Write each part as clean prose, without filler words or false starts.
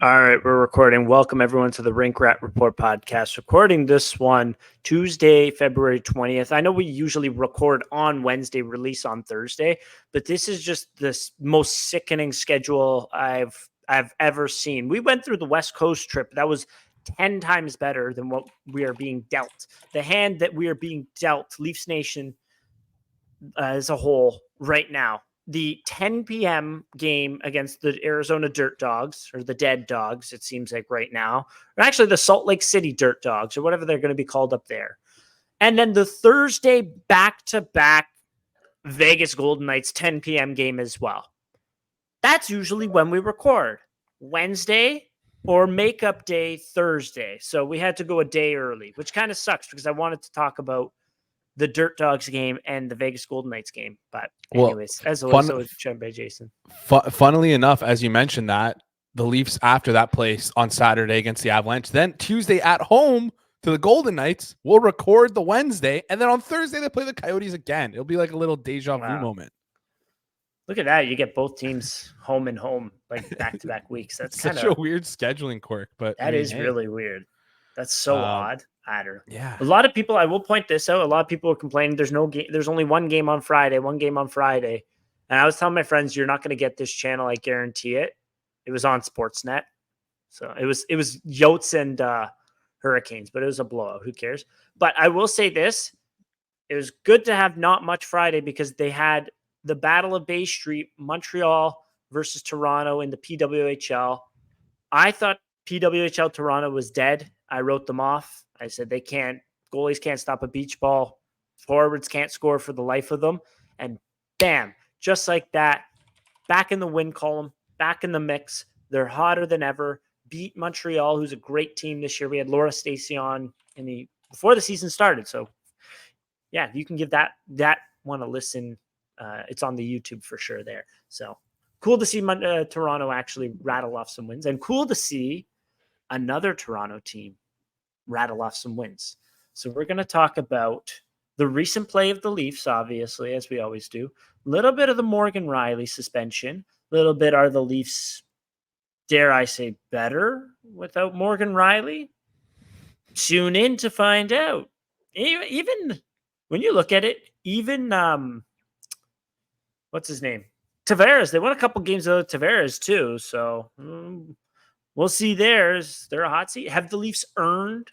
All right, we're recording. Welcome everyone to the Rink Rat Report Podcast. Recording this one Tuesday, February 20th. I know we usually record on Wednesday, release on Thursday, but this is just the most sickening schedule I've ever seen. We went through the West Coast trip. That was 10 times better than what we are being dealt. The hand that we are being dealt, Leafs Nation as a whole right now. The 10 p.m. game against the Arizona Dirt Dogs, or the Dead Dogs, it seems like right now, or actually the Salt Lake City Dirt Dogs, or whatever they're going to be called up there. And then the Thursday back-to-back Vegas Golden Knights 10 p.m. game as well. That's usually when we record. Wednesday or makeup day Thursday. So we had to go a day early, which kind of sucks because I wanted to talk about the Dirt Dogs game and the Vegas Golden Knights game. But anyways, as always, so joined by Jason. Funnily enough, as you mentioned that, the Leafs after that place on Saturday against the Avalanche, then Tuesday at home to the Golden Knights, we'll record the Wednesday, and then on Thursday they play the Coyotes again. It'll be like a little deja vu moment. Look at that. You get both teams home and home, like back-to-back weeks. That's such a weird scheduling quirk, but that is really weird. That's so odd. Yeah. A lot of people, I will point this out. A lot of people are complaining there's no game. There's only one game on Friday. And I was telling my friends, you're not going to get this channel. I guarantee it. It was on Sportsnet. So it was Yotes and Hurricanes, but it was a blowout. Who cares? But I will say this. It was good to have not much Friday because they had the Battle of Bay Street, Montreal versus Toronto in the PWHL. I thought PWHL Toronto was dead. I wrote them off. I said goalies can't stop a beach ball. Forwards can't score for the life of them. And bam, just like that, back in the win column, back in the mix. They're hotter than ever. Beat Montreal, who's a great team this year. We had Laura Stacey on before the season started. So yeah, you can give that one a listen. It's on the YouTube for sure there. So cool to see Toronto actually rattle off some wins, and cool to see another Toronto team rattle off some wins. So we're going to talk about the recent play of the Leafs, obviously, as we always do. A little bit of the Morgan Rielly suspension. A little bit, are the Leafs, dare I say, better without Morgan Rielly? Tune in to find out. Even when you look at it, even what's his name? Tavares. They won a couple games of Tavares too. So we'll see there. Is there a hot seat? Have the Leafs earned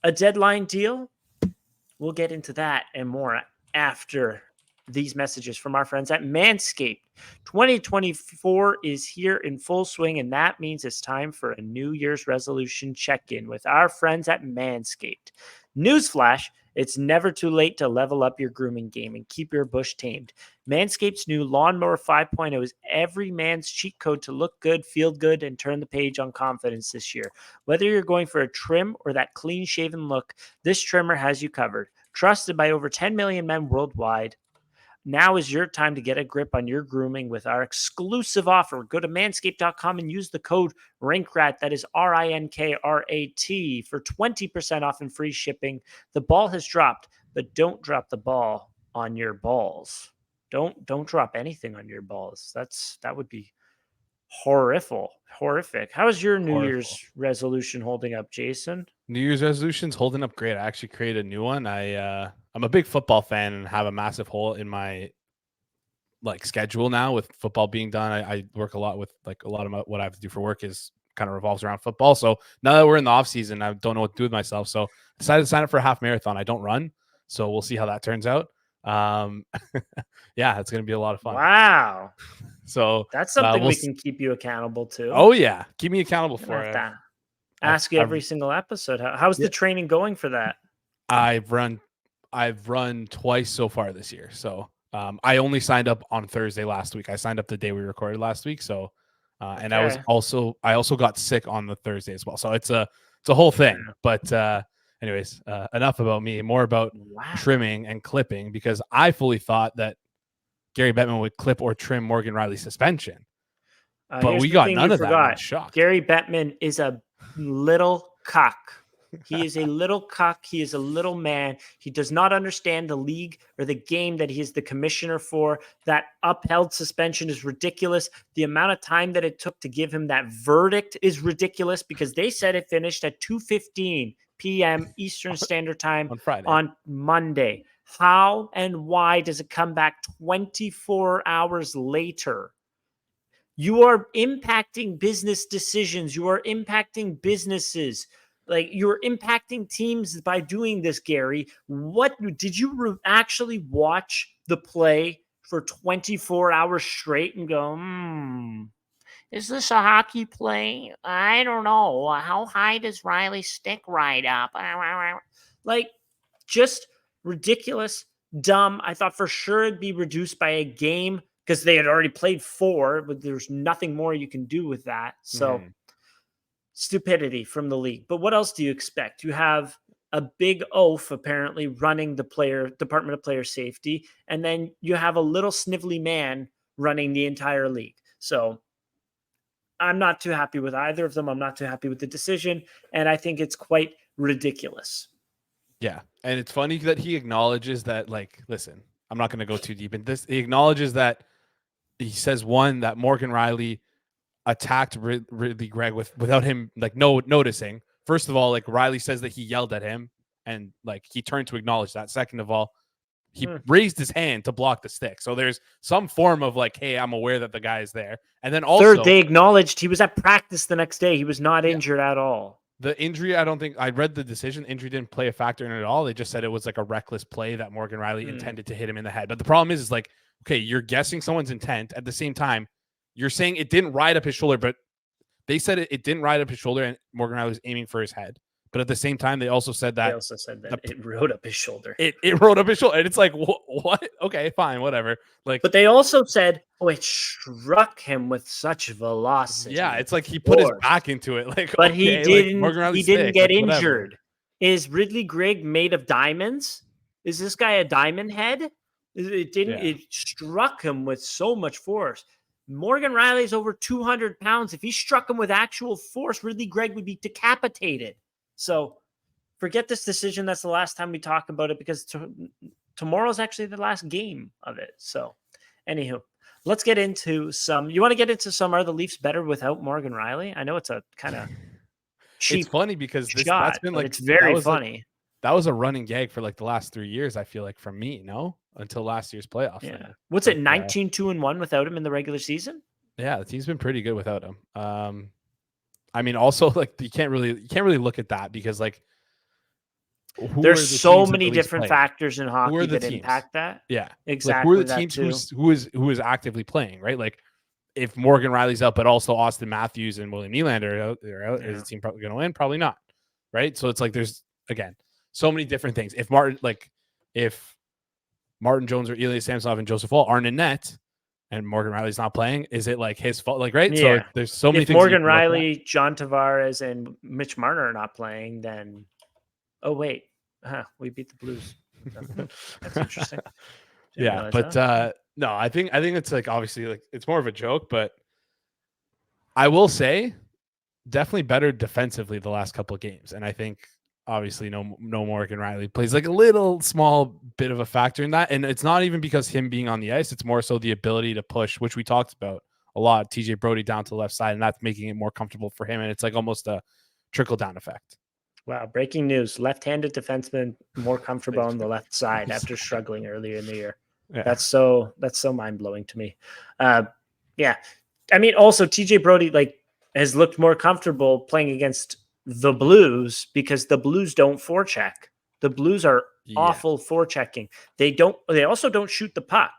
a deadline deal? We'll get into that and more after these messages from our friends at Manscaped. 2024 is here in full swing, and that means it's time for a New Year's resolution check-in with our friends at Manscaped. Newsflash, it's never too late to level up your grooming game and keep your bush tamed. Manscaped's new Lawnmower 5.0 is every man's cheat code to look good, feel good, and turn the page on confidence this year. Whether you're going for a trim or that clean-shaven look, this trimmer has you covered. Trusted by over 10 million men worldwide, now is your time to get a grip on your grooming with our exclusive offer. Go to manscaped.com and use the code RINKRAT, that is RINKRAT, for 20% off and free shipping. The ball has dropped, but don't drop the ball on your balls. Don't drop anything on your balls. That would be horrific. How is your New Year's resolution holding up, Jason? New Year's resolution's holding up great. I actually created a new one. I'm a big football fan and have a massive hole in my schedule now with football being done. I work a lot with a lot of what I have to do for work is kind of revolves around football. So now that we're in the off season, I don't know what to do with myself. So I decided to sign up for a half marathon. I don't run, so we'll see how that turns out. Yeah, it's going to be a lot of fun. Wow. So that's something we can keep you accountable to. Oh yeah. Keep me accountable for it. Ask you every single episode. How's the training going for that? I've run twice so far this year. So I only signed up on Thursday last week. I signed up the day we recorded last week. So and I also got sick on the Thursday as well. So it's a whole thing. But anyways, enough about me, more about trimming and clipping, because I fully thought that Gary Bettman would clip or trim Morgan Rielly's suspension. But we got none of that. Gary Bettman is a little cock. He is a little cuck. He is a little man. He does not understand the league or the game that he is the commissioner for. That upheld suspension is ridiculous. The amount of time that it took to give him that verdict is ridiculous because they said it finished at 2:15 p.m. Eastern Standard Time on Friday, on Monday. How and why does it come back 24 hours later? You are impacting business decisions. You are impacting businesses. Like, you're impacting teams by doing this, Gary. What did you actually watch the play for 24 hours straight and go, is this a hockey play? I don't know. How high does Rielly stick right up? Like, just ridiculous, dumb. I thought for sure it'd be reduced by a game because they had already played 4, but there's nothing more you can do with that. So stupidity from the league. But what else do you expect? You have a big oaf apparently running the Department of Player Safety, and then you have a little snivelly man running the entire league. So I'm not too happy with either of them. I'm not too happy with the decision, and I think it's quite ridiculous. Yeah, and it's funny that he acknowledges that, like, listen, I'm not going to go too deep in this. He acknowledges that he says, one, that Morgan Rielly attacked Ridley Gregg without him like noticing. First of all, like, Rielly says that he yelled at him and like he turned to acknowledge that. Second of all, he raised his hand to block the stick. So there's some form of like, hey, I'm aware that the guy is there. And then also, third, they acknowledged he was at practice the next day. He was not injured at all. The injury, I don't think I read the decision. Injury didn't play a factor in it at all. They just said it was like a reckless play that Morgan Rielly intended to hit him in the head. But the problem is like, okay, you're guessing someone's intent. At the same time, you're saying it didn't ride up his shoulder, but they said it didn't ride up his shoulder and Morgan Rielly was aiming for his head. But at the same time, they also said that it rode up his shoulder. It rode up his shoulder. And it's like, what? Okay, fine, whatever. Like, but they also said, it struck him with such velocity. Yeah, it's like he put his back into it. Like, but he didn't. Like, he didn't get injured. Is Ridley Gregg made of diamonds? Is this guy a diamond head? It didn't. Yeah. It struck him with so much force. Morgan Rielly's over 200 pounds. If he struck him with actual force, Ridley Gregg would be decapitated. So forget this decision. That's the last time we talk about it because tomorrow's actually the last game of it. So anywho, let's get into some. You want to get into some? Are the Leafs better without Morgan Rielly? I know it's a kind of cheap. It's funny because that's been like, it's very funny. That was a running gag for like the last 3 years. I feel like from me, until last year's playoffs. Yeah. What's it? 19-2-1 without him in the regular season? Yeah, the team's been pretty good without him. I mean, also like you can't really look at that because like there's so many different factors in hockey that impact that. Yeah, exactly. Like, who are the teams who is actively playing, right? Like if Morgan Rielly's out, but also Austin Matthews and William Nylander are out, is the team probably going to win? Probably not, right? So it's like there's again so many different things. If Martin Jones or Ilya Samsonov and Joseph Woll aren't in net, and Morgan Rielly's not playing, is it like his fault? Like, right? Yeah. So there's so many things. If Morgan Rielly, John Tavares, and Mitch Marner are not playing, then we beat the Blues. That's interesting. Yeah, but no, I think it's like obviously like it's more of a joke, but I will say definitely better defensively the last couple of games, and I think obviously no Morgan Rielly plays like a little small bit of a factor in that. And it's not even because him being on the ice. It's more so the ability to push, which we talked about a lot. TJ Brody down to the left side, and that's making it more comfortable for him. And it's like almost a trickle down effect. Wow. Breaking news. Left-handed defenseman more comfortable on the left side after struggling earlier in the year. Yeah. That's so mind blowing to me. Yeah. I mean, also TJ Brody has looked more comfortable playing against the Blues because the Blues don't forecheck. The Blues are awful forechecking. They also don't shoot the puck.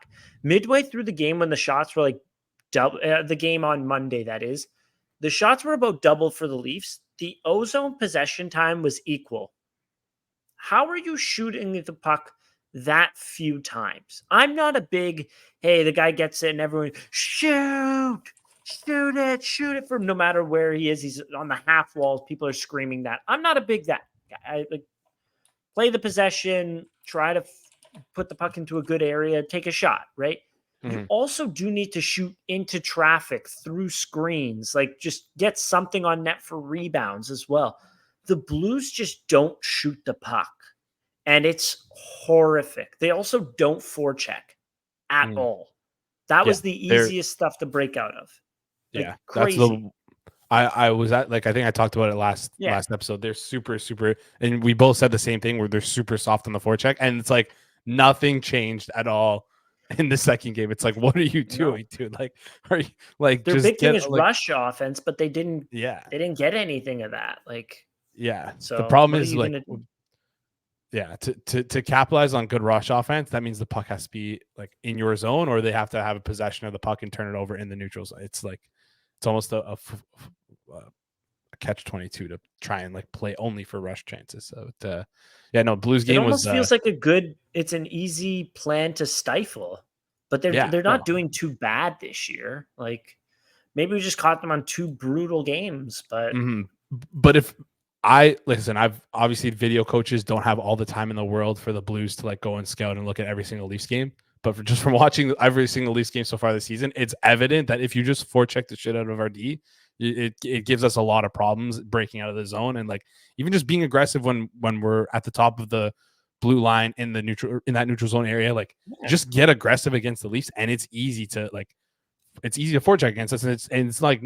Midway through the game when the shots were like double, the game on Monday, that is, the shots were about double for the Leafs. The ozone possession time was equal. How are you shooting the puck that few times? I'm not a big, hey, the guy gets it and everyone shoot it from no matter where he is. He's on the half walls. People are screaming that. I'm not a big that guy. I play the possession, try to put the puck into a good area, take a shot, right? Mm-hmm. You also do need to shoot into traffic through screens, like just get something on net for rebounds as well. the Blues just don't shoot the puck, and it's horrific. They also don't forecheck at all. That was the easiest stuff to break out of. Like, yeah, crazy. That's the. I was at, like, I think I talked about it last episode. They're super, and we both said the same thing, where they're super soft on the forecheck, and it's like nothing changed at all in the second game. It's like, what are you doing, dude? Like, are you like their just big thing is like, rush offense, but they didn't get anything of that. Like, so the problem is like, to capitalize on good rush offense, that means the puck has to be like in your zone, or they have to have a possession of the puck and turn it over in the neutral zone. It's like, it's almost a catch-22 to try and like play only for rush chances. So Blues game almost feels like it's an easy plan to stifle, but they're not doing too bad this year. Like, maybe we just caught them on 2 brutal games, but but if I've obviously, video coaches don't have all the time in the world for the Blues to like go and scout and look at every single Leafs game. But from watching every single Leafs game so far this season, it's evident that if you just forecheck the shit out of our D, it gives us a lot of problems breaking out of the zone, and like even just being aggressive when we're at the top of the blue line in that neutral zone area. Like, just get aggressive against the Leafs, and it's easy to forecheck against us. And it's like,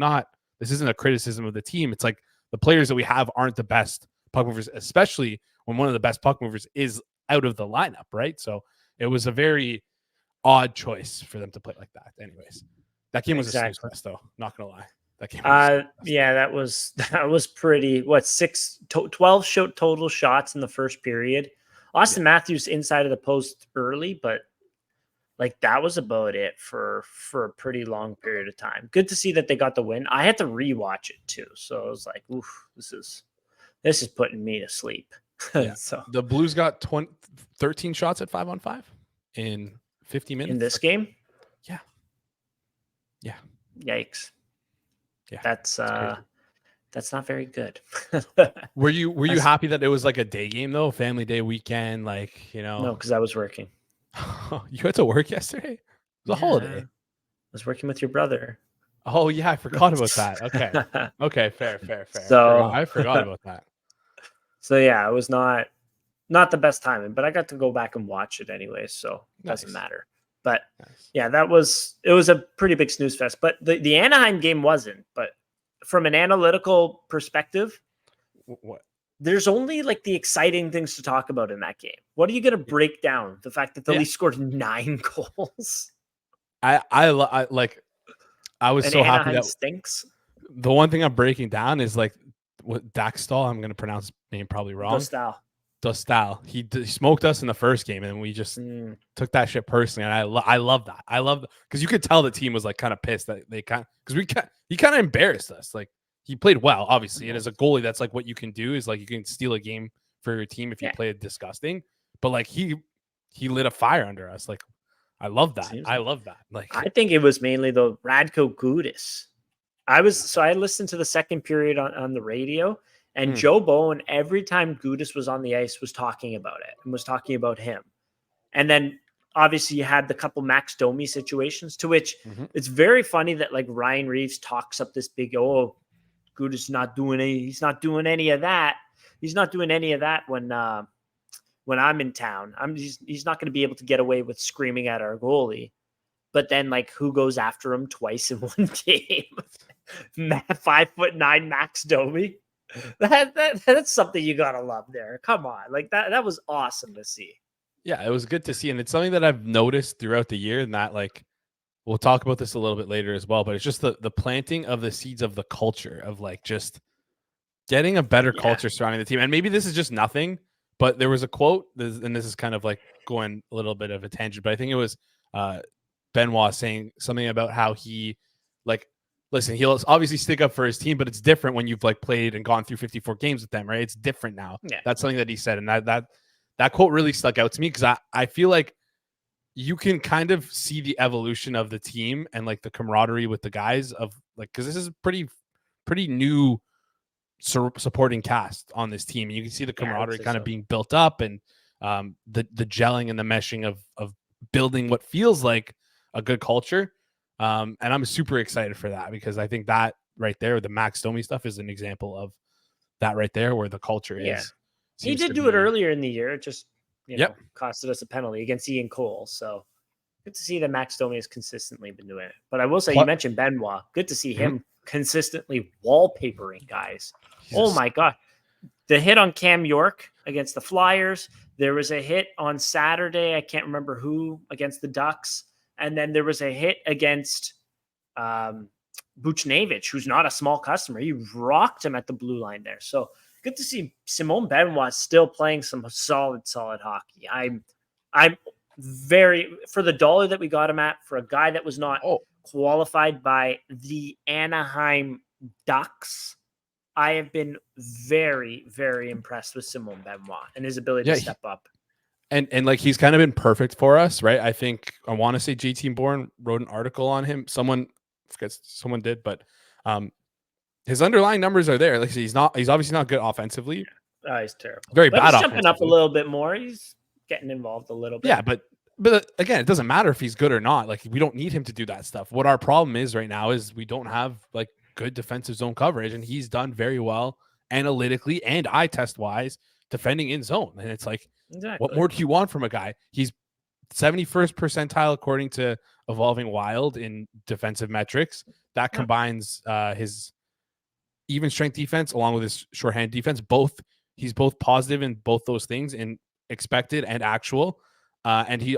this isn't a criticism of the team. It's like the players that we have aren't the best puck movers, especially when one of the best puck movers is out of the lineup, right? So it was a very odd choice for them to play like that. Anyways, that game was a snooze fest, though. Not gonna lie, that game. That was pretty. 12 total shots in the first period. Austin Matthews inside of the post early, but like, that was about it for a pretty long period of time. Good to see that they got the win. I had to rewatch it too, so I was like, oof, this is putting me to sleep. So the Blues got 13 shots at 5-on-5 in 50 minutes in this game. Yeah. Yikes. Yeah. That's not very good. Were you happy that it was like a day game though? Family day weekend, like, No, because I was working. You had to work yesterday? It was a holiday. I was working with your brother. Oh yeah, I forgot about that. Okay. Okay, fair. So I forgot about that. So yeah, it was not the best timing, but I got to go back and watch it anyway, so it doesn't matter. But yeah, it was a pretty big snooze fest. But the Anaheim game wasn't. But from an analytical perspective, what? There's only like the exciting things to talk about in that game. What are you going to break down? The fact that the Leafs scored 9 goals. I was so Anaheim happy that stinks. The one thing I'm breaking down is like what Daxtal. I'm going to pronounce his name probably wrong. Dostal. He smoked us in the first game, and we just took that shit personally. And I love that. I love because you could tell the team was like kind of pissed that he kind of embarrassed us. Like, he played well, obviously, and as a goalie, that's like what you can do, is like you can steal a game for your team if you play it disgusting. But like he lit a fire under us. Like, I love that. Like, I think it was mainly the Radko Gudas. I listened to the second period on the radio. And Joe Bowen, every time Gudas was on the ice, was talking about it and was talking about him. And then obviously you had the couple Max Domi situations, to which it's very funny that like Ryan Reeves talks up this big, Gudas he's not doing any of that. He's not doing any of that when I'm in town. He's not going to be able to get away with screaming at our goalie. But then, like, who goes after him twice in one game? 5'9" Max Domi. That's something you gotta love there. Come on, like that was awesome to see. Yeah, it was good to see, and it's something that I've noticed throughout the year, and that, like, we'll talk about this a little bit later as well, but it's just the planting of the seeds of the culture of like just getting a better culture surrounding the team. And maybe this is just nothing, but there was a quote, and this is kind of like going a little bit of a tangent, but I think it was Benoit saying something about how he, like, listen, he'll obviously stick up for his team, but it's different when you've like played and gone through 54 games with them, right? It's different now. Yeah. That's something that he said. And that quote really stuck out to me, because I feel like you can kind of see the evolution of the team and like the camaraderie with the guys of like, because this is a pretty new supporting cast on this team. And you can see the camaraderie kind of being built up, and the gelling and the meshing of building what feels like a good culture. And I'm super excited for that, because I think that right there, the Max Domi stuff is an example of that right there where the culture is. He did do it earlier in the year. It just, costed us a penalty against Ian Cole. So good to see that Max Domi has consistently been doing it. But I will say, you mentioned Benoit. Good to see him consistently wallpapering guys. Oh my God. The hit on Cam York against the Flyers. There was a hit on Saturday. I can't remember who, against the Ducks. And then there was a hit against Buchnevich, who's not a small customer. He rocked him at the blue line there. So good to see Simon Benoit still playing some solid hockey. I'm very, for the dollar that we got him at, for a guy that was not qualified by the Anaheim Ducks, I have been very, very impressed with Simon Benoit and his ability to step up. And like, he's kind of been perfect for us, right? I think, I want to say JT Bourne wrote an article on him. Someone did, but his underlying numbers are there. Like, he's obviously not good offensively. He's terrible. Very bad. He's jumping up a little bit more. He's getting involved a little bit. Yeah, but again, it doesn't matter if he's good or not. Like, we don't need him to do that stuff. What our problem is right now is we don't have like good defensive zone coverage, and he's done very well analytically and eye test wise defending in zone. And it's like, what more do you want from a guy? He's 71st percentile according to Evolving Wild in defensive metrics. That combines his even strength defense along with his shorthand defense. He's both positive in both those things, in expected and actual. And he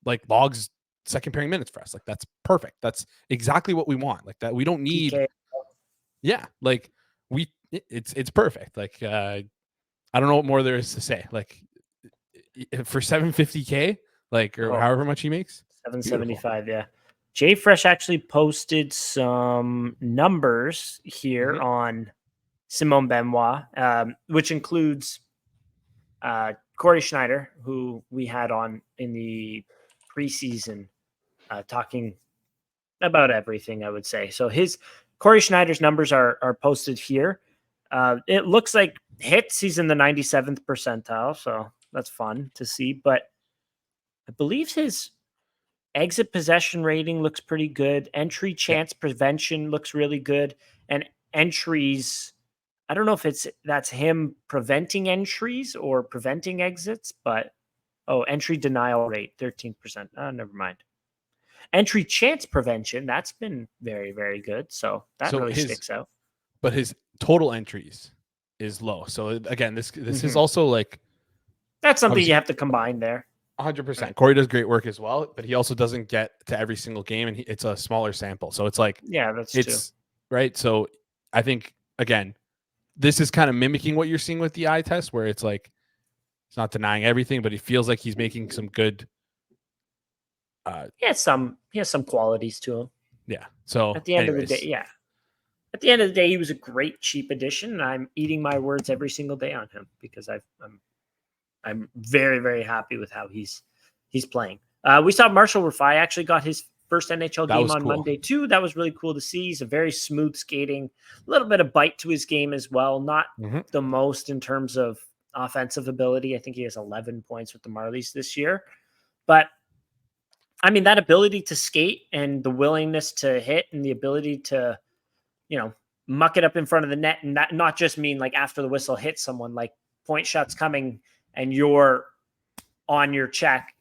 like logs second pairing minutes for us. Like, that's perfect. That's exactly what we want. Like, that we don't need. PK. Yeah, like it's perfect. Like, I don't know what more there is to say. Like, for $750K, like, or however much he makes, $775. Yeah. Jay Fresh actually posted some numbers here on Simon Benoit, which includes Corey Schneider, who we had on in the preseason, talking about everything, I would say. So Corey Schneider's numbers are posted here. It looks like hits, he's in the 97th percentile, so that's fun to see. But I believe his exit possession rating looks pretty good. Entry chance prevention looks really good. And entries, I don't know if that's him preventing entries or preventing exits, but entry denial rate, 13%. Never mind. Entry chance prevention, that's been very, very good. So that really sticks out. But his total entries is low. So again, this is also like, that's something you have to combine there. 100%. Corey does great work as well, but he also doesn't get to every single game, and it's a smaller sample. So it's like, that's true. Right. So I think, again, this is kind of mimicking what you're seeing with the eye test, where it's like, it's not denying everything, but he feels like he's making some good. He has some qualities to him. Yeah. So at the end of the day, At the end of the day, he was a great cheap addition, and I'm eating my words every single day on him because I'm very, very happy with how he's playing. We saw Marshall Rafai actually got his first NHL game on Monday too. That was really cool to see. He's a very smooth skating, a little bit of bite to his game as well. Not the most in terms of offensive ability. I think he has 11 points with the Marlies this year. But I mean, that ability to skate and the willingness to hit and the ability to, muck it up in front of the net, and that not just mean like after the whistle hit someone, like point shots coming and you're on your check.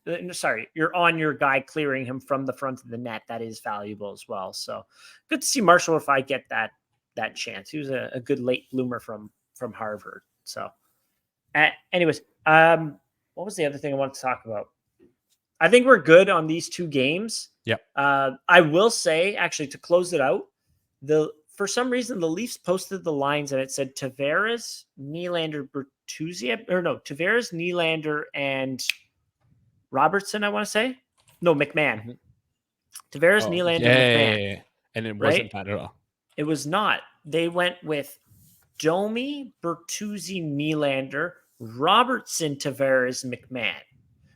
You're on your guy clearing him from the front of the net. That is valuable as well. So good to see Marshall Rafai get that chance. He was a good late bloomer from Harvard. So anyways, what was the other thing I wanted to talk about? I think we're good on these two games. Yep. I will say, actually, to close it out, for some reason, the Leafs posted the lines and it said Tavares, Nylander, Bertuzzi, Tavares, Nylander, and Robertson, I want to say. No, McMahon. Tavares, Nylander, McMahon. Yeah. And it wasn't that at all. It was not. They went with Domi, Bertuzzi, Nylander, Robertson, Tavares, McMahon,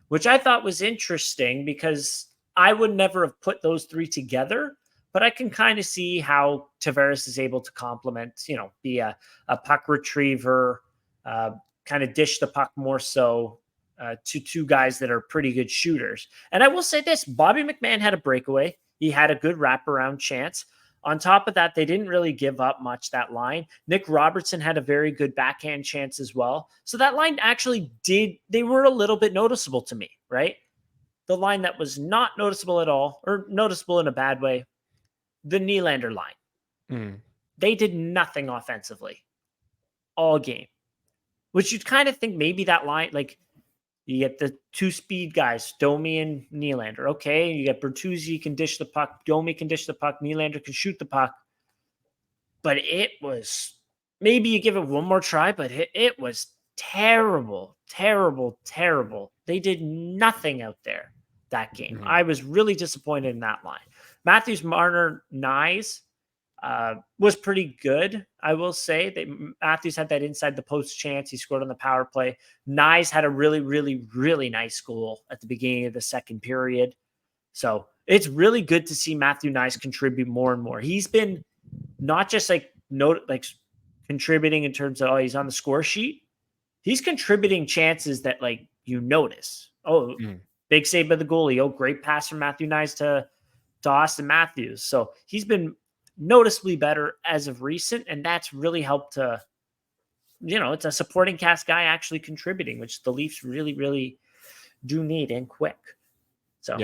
which I thought was interesting because I would never have put those three together. But I can kind of see how Tavares is able to complement, be a puck retriever, kind of dish the puck more so to two guys that are pretty good shooters. And I will say this, Bobby McMahon had a breakaway. He had a good wraparound chance. On top of that, they didn't really give up much, that line. Nick Robertson had a very good backhand chance as well. So that line actually they were a little bit noticeable to me, right? The line that was not noticeable at all, or noticeable in a bad way, the Nylander line. Mm. They did nothing offensively all game, which you'd kind of think maybe that line, like you get the two speed guys, Domi and Nylander. Okay, you get Bertuzzi can dish the puck, Domi can dish the puck, Nylander can shoot the puck. But it was, maybe you give it one more try, but it was terrible, terrible, terrible. They did nothing out there that game. I was really disappointed in that line. Matthews, Marner, Nyes was pretty good, I will say. Matthews had that inside the post chance. He scored on the power play. Nyes had a really, really, really nice goal at the beginning of the second period. So it's really good to see Matthew Nyes contribute more and more. He's been not just contributing in terms of, he's on the score sheet. He's contributing chances that you notice. Big save by the goalie. Great pass from Matthew Nyes to Austin Matthews. So he's been noticeably better as of recent, and that's really helped to, it's a supporting cast guy actually contributing, which the Leafs really, really do need, and quick. So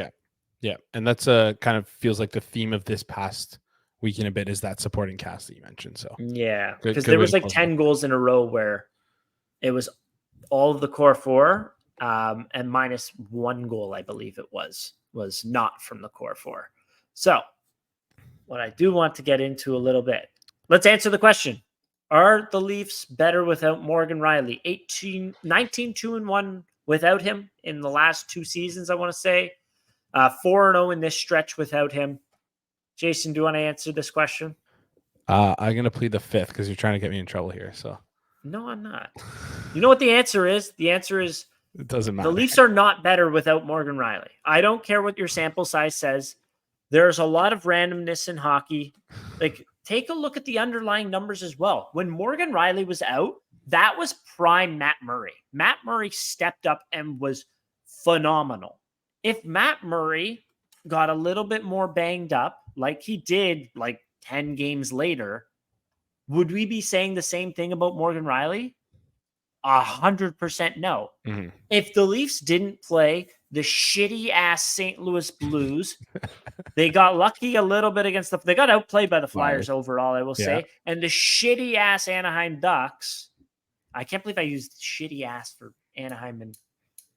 yeah, and that's kind of feels like the theme of this past week in a bit is that supporting cast that you mentioned. So yeah, because there was 10 goals in a row where it was all of the core four, and minus one goal, I believe it was not from the core four. So what I do want to get into a little bit, let's answer the question. Are the Leafs better without Morgan Rielly? 19-2-1 without him in the last two seasons, I want to say. 4-0 in this stretch without him. Jason, do you want to answer this question? I'm going to plead the fifth because you're trying to get me in trouble here. So no, I'm not. You know what the answer is? The answer is it doesn't matter. The Leafs are not better without Morgan Rielly. I don't care what your sample size says. There's a lot of randomness in hockey. Take a look at the underlying numbers as well. When Morgan Rielly was out, that was prime Matt Murray. Matt Murray stepped up and was phenomenal. If Matt Murray got a little bit more banged up, like he did 10 games later, would we be saying the same thing about Morgan Rielly? 100% no. Mm-hmm. If the Leafs didn't play the shitty-ass St. Louis Blues, they got lucky a little bit against they got outplayed by the Flyers overall, I will say. And the shitty-ass Anaheim Ducks, I can't believe I used shitty-ass for Anaheim and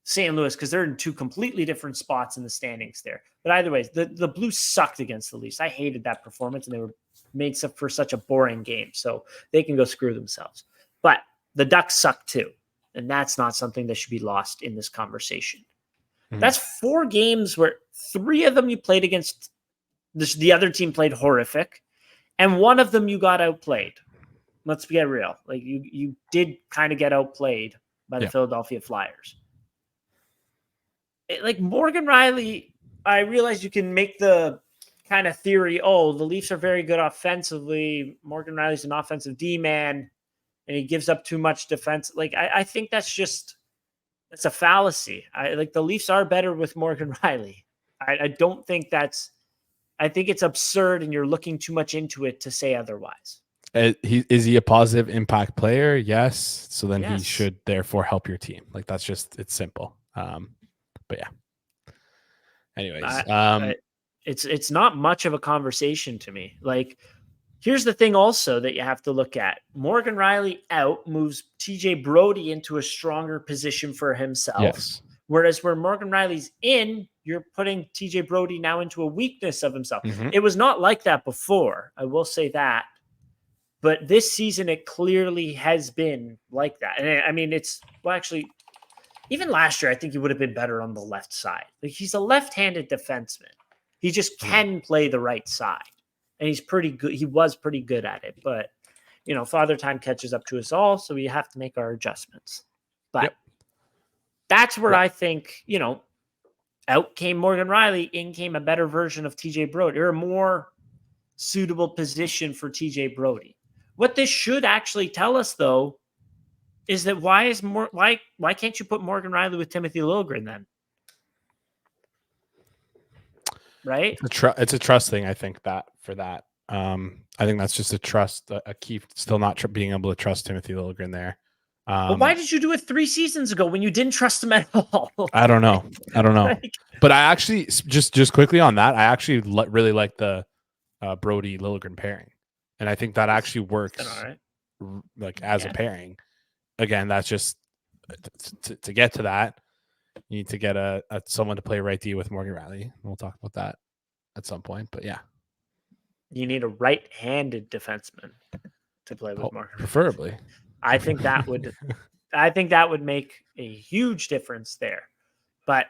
St. Louis because they're in two completely different spots in the standings there. But either way, the Blues sucked against the Leafs. I hated that performance, and they were made for such a boring game. So they can go screw themselves. But the Ducks suck too. And that's not something that should be lost in this conversation. Mm-hmm. That's 4 games where 3 of them you played against the other team played horrific, and 1 of them you got outplayed. Let's get real. You did kind of get outplayed by the Philadelphia Flyers. Morgan Rielly, I realize you can make the kind of theory, the Leafs are very good offensively. Morgan Rielly's an offensive D-man, and he gives up too much defense. I think that's a fallacy. The Leafs are better with Morgan Rielly. I don't think I think it's absurd, and you're looking too much into it to say otherwise. Is he a positive impact player? Yes. So then he should therefore help your team. It's simple. But yeah. Anyways, it's not much of a conversation to me. Here's the thing also that you have to look at. Morgan Rielly out moves TJ Brody into a stronger position for himself. Yes. Whereas where Morgan Rielly's in, you're putting TJ Brody now into a weakness of himself. Mm-hmm. It was not like that before. I will say that. But this season, it clearly has been like that. And I mean, actually, even last year, I think he would have been better on the left side. He's a left-handed defenseman. He just can play the right side. And he's pretty good. He was pretty good at it. But, Father Time catches up to us all, so we have to make our adjustments. But that's where I think, out came Morgan Rielly, in came a better version of TJ Brody, or a more suitable position for TJ Brody. What this should actually tell us, though, is that why can't you put Morgan Rielly with Timothy Liljegren then? Right? It's a trust thing, I think, that for that. I think that's just a key, still not being able to trust Timothy Liljegren there. But why did you do it 3 seasons ago when you didn't trust him at all? I don't know. But I actually, just quickly on that, I actually really like the Brody Liljegren pairing. And I think that actually works like as a pairing. Again, that's just to get to that, you need to get someone to play right D with Morgan Rielly. We'll talk about that at some point. But yeah. You need a right-handed defenseman to play with Morgan. Preferably. I think that would make a huge difference there. But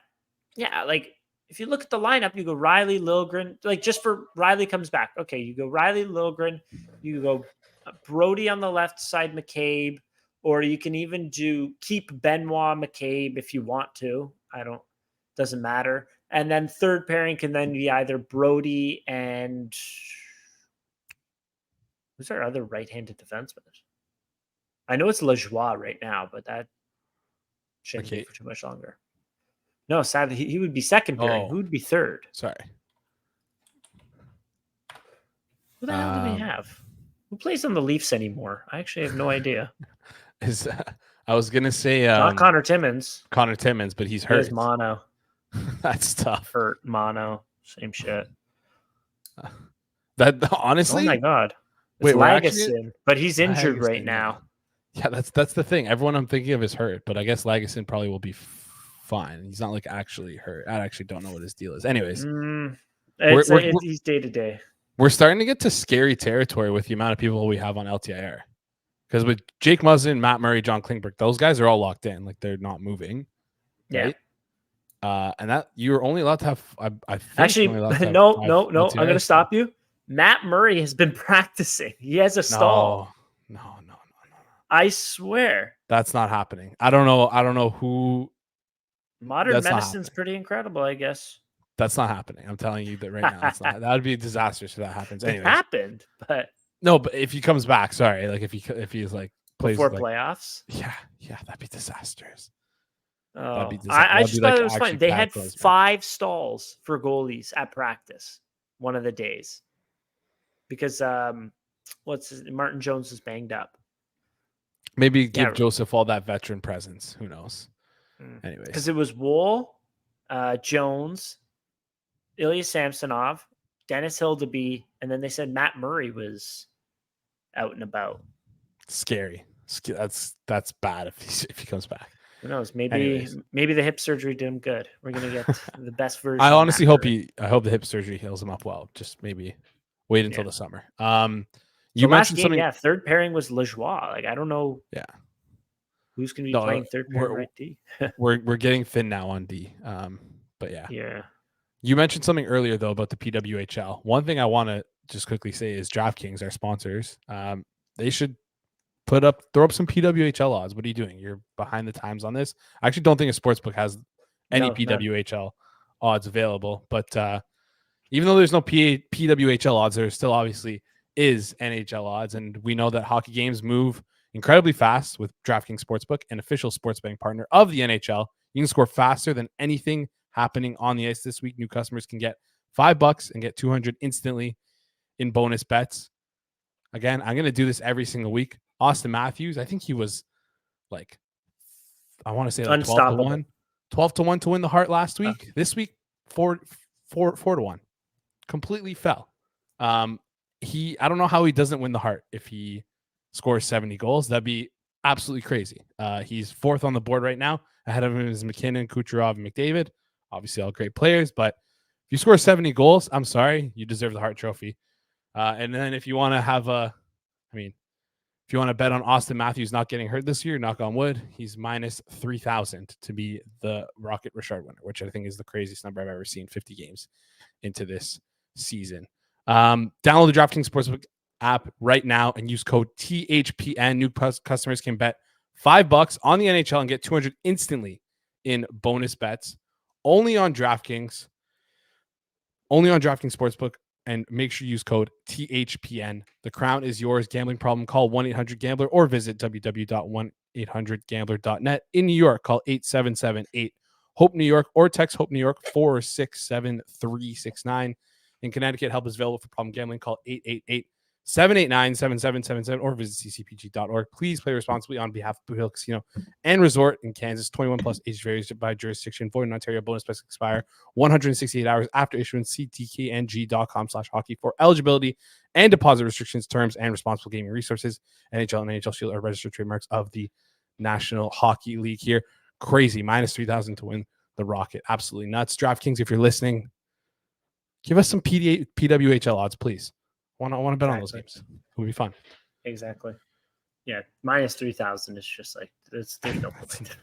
yeah, like if you look at the lineup, you go Rielly, Liljegren, like just for Rielly comes back. Okay, you go Rielly, Liljegren, you go Brody on the left side, McCabe, or you can even keep Benoit, McCabe if you want to. Doesn't matter. And then third pairing can then be either Brody and who's our other right-handed defenseman? I know it's Lajoie right now, but that shouldn't be for too much longer. No, sadly, he would be second pairing. Who would be third? Sorry. Who the hell do we have? Who plays on the Leafs anymore? I actually have no idea. I was gonna say not Connor Timmins. Connor Timmins, but he's hurt. He's mono. That's tough. Hurt mono. Same shit. That honestly. Oh my god. It's Lagesson, but he's injured right now. Yeah, that's the thing. Everyone I'm thinking of is hurt, but I guess Lagesson probably will be fine. He's not like actually hurt. I actually don't know what his deal is. Anyways, he's day to day. We're starting to get to scary territory with the amount of people we have on LTIR. Because with Jake Muzzin, Matt Murray, John Klingberg, those guys are all locked in. Like they're not moving. Right? Yeah. And that you're only allowed to have. I think actually, no. I'm going to stop you. Matt Murray has been practicing. He has a stall. No. I swear. That's not happening. I don't know who. Modern medicine's pretty incredible, I guess. That's not happening. I'm telling you that right now. It's not. That would be disastrous if that happens. Anyways. It happened, but no. But if he comes back, sorry. Like if he's like plays before playoffs. Yeah, that'd be disastrous. Oh, I just thought it was funny. They had 5 stalls for goalies at practice one of the days because Martin Jones is banged up. Maybe give Joseph all that veteran presence. Who knows? Anyways, because it was Wool, Jones, Ilya Samsonov, Dennis Hildeby, and then they said Matt Murray was out and about. Scary. That's bad if he comes back. Who knows? Maybe the hip surgery did him good. We're gonna get the best version. I honestly hope the hip surgery heals him up well. Just maybe wait until the summer. You mentioned something. Yeah, third pairing was Lajoie. Like I don't know. Yeah. Who's going to be playing third pairing right D? we're getting thin now on D. But yeah. Yeah. You mentioned something earlier though about the PWHL. One thing I want to just quickly say is DraftKings, our sponsors. They should throw up some PWHL odds. What are you doing? You're behind the times on this. I actually don't think a sportsbook has any PWHL odds available. But even though there's no PWHL odds, there still obviously is NHL odds, and we know that hockey games move incredibly fast with DraftKings Sportsbook, an official sports betting partner of the NHL. You can score faster than anything happening on the ice this week. New customers can get $5 and get $200 instantly in bonus bets. Again, I'm going to do this every single week. Austin Matthews, I think he was like, I want to say like 12-1. 12-1 to win the Hart last week. This week, 4-1. Completely fell. I don't know how he doesn't win the Hart if he scores 70 goals. That'd be absolutely crazy. He's 4th on the board right now. Ahead of him is McKinnon, Kucherov, and McDavid. Obviously, all great players. But if you score 70 goals, I'm sorry, you deserve the Hart Trophy. And then if you want to have if you want to bet on Austin Matthews not getting hurt this year, knock on wood, he's minus 3,000 to be the Rocket Richard winner, which I think is the craziest number I've ever seen 50 games into this season. Download the DraftKings Sportsbook app right now and use code THPN. New customers can bet $5 on the NHL and get $200 instantly in bonus bets. Only on DraftKings Sportsbook, and make sure you use code THPN. The crown is yours. Gambling problem? Call 1-800-GAMBLER or visit www.1800gambler.net. In New York, call 877-8-HOPE-NEW YORK or text HOPE New York 467-369. In Connecticut, help is available for problem gambling. Call 888-789-7777 or visit ccpg.org. Please play responsibly on behalf of Blue Hill Casino and Resort in Kansas. 21 plus, age varies by jurisdiction. Void in Ontario. Bonus bets expire 168 hours after issuance. ctkng.com/hockey for eligibility and deposit restrictions, terms, and responsible gaming resources. NHL and NHL Shield are registered trademarks of the National Hockey League here. Crazy. Minus 3,000 to win the Rocket. Absolutely nuts. DraftKings, if you're listening, give us some PWHL odds, please. I want to bet on those games. It would be fun. Exactly. Yeah, minus 3,000 is just like there's no point.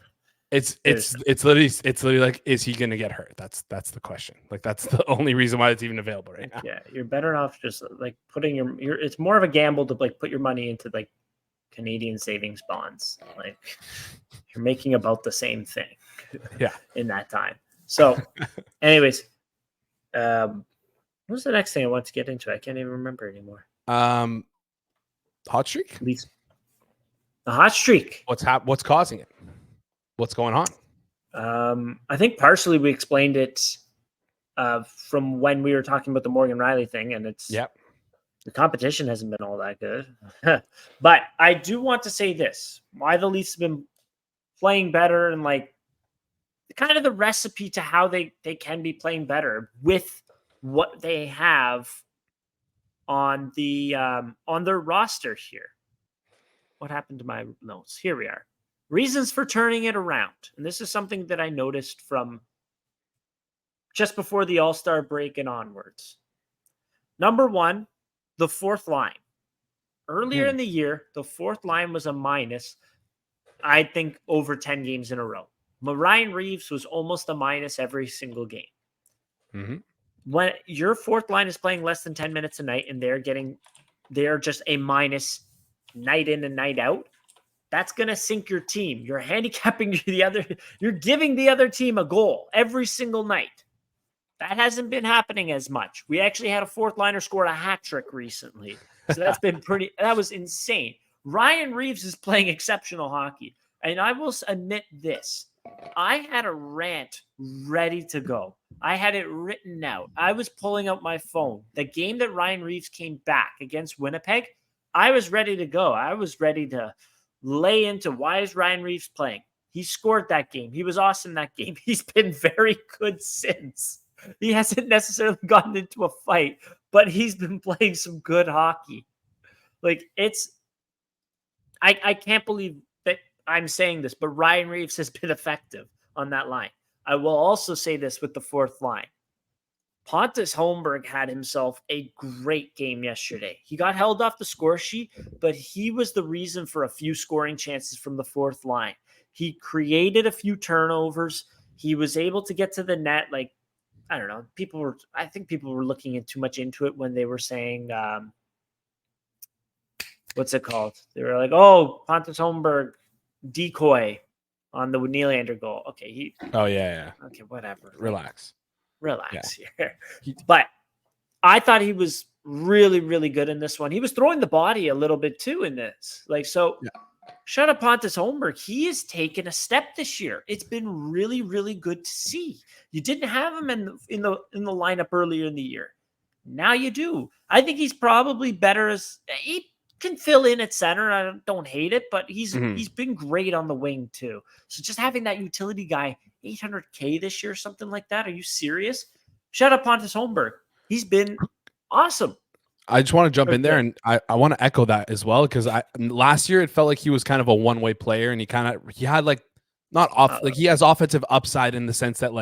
It's literally like, is he gonna get hurt? That's the question. Like that's the only reason why it's even available right now. Yeah, you're better off just like putting your it's more of a gamble to like put your money into like Canadian savings bonds. Like you're making about the same thing. Yeah. In that time. So anyways, what was the next thing I want to get into? I can't even remember anymore. Hot streak? The hot streak. What's causing it? What's going on? I think partially we explained it from when we were talking about the Morgan Rielly thing, and it's the competition hasn't been all that good. But I do want to say this: why the Leafs have been playing better, and like kind of the recipe to how they can be playing better with what they have on their roster here. What happened to my notes? Here we are. Reasons for turning it around. And this is something that I noticed from just before the All-Star break and onwards. Number one, the fourth line. Earlier in the year, the fourth line was a minus, I think, over 10 games in a row. Ryan Reeves was almost a minus every single game. Mm-hmm. When your fourth line is playing less than 10 minutes a night and they're just a minus night in and night out, that's going to sink your team. You're handicapping you're giving the other team a goal every single night. That hasn't been happening as much. We actually had a fourth liner score a hat trick recently. So that was insane. Ryan Reeves is playing exceptional hockey. And I will admit this. I had a rant ready to go. I had it written out. I was pulling out my phone. The game that Ryan Reeves came back against Winnipeg, I was ready to go. I was ready to lay into why is Ryan Reeves playing. He scored that game. He was awesome that game. He's been very good since. He hasn't necessarily gotten into a fight, but he's been playing some good hockey. Like I can't believe that I'm saying this, but Ryan Reeves has been effective on that line. I will also say this with the fourth line. Pontus Holmberg had himself a great game yesterday. He got held off the score sheet, but he was the reason for a few scoring chances from the fourth line. He created a few turnovers. He was able to get to the net. Like, I don't know. I think people were looking too much into it when they were saying, what's it called? They were like, oh, Pontus Holmberg decoy on the Nylander goal. Okay. Yeah. Okay, whatever. Relax here. But I thought he was really, really good in this one. He was throwing the body a little bit too in this. Shout out Pontus Holmberg. He has taken a step this year. It's been really, really good to see. You didn't have him in the lineup earlier in the year. Now you do. I think he's probably better as he can fill in at center. I don't hate it, but he's been great on the wing too. So just having that utility guy, $800K this year, something like that. Are you serious? Shout out Pontus Holmberg. He's been awesome. I just want to jump in there, and I want to echo that as well, because last year it felt like he was kind of a one-way player, and he had like he has offensive upside in the sense that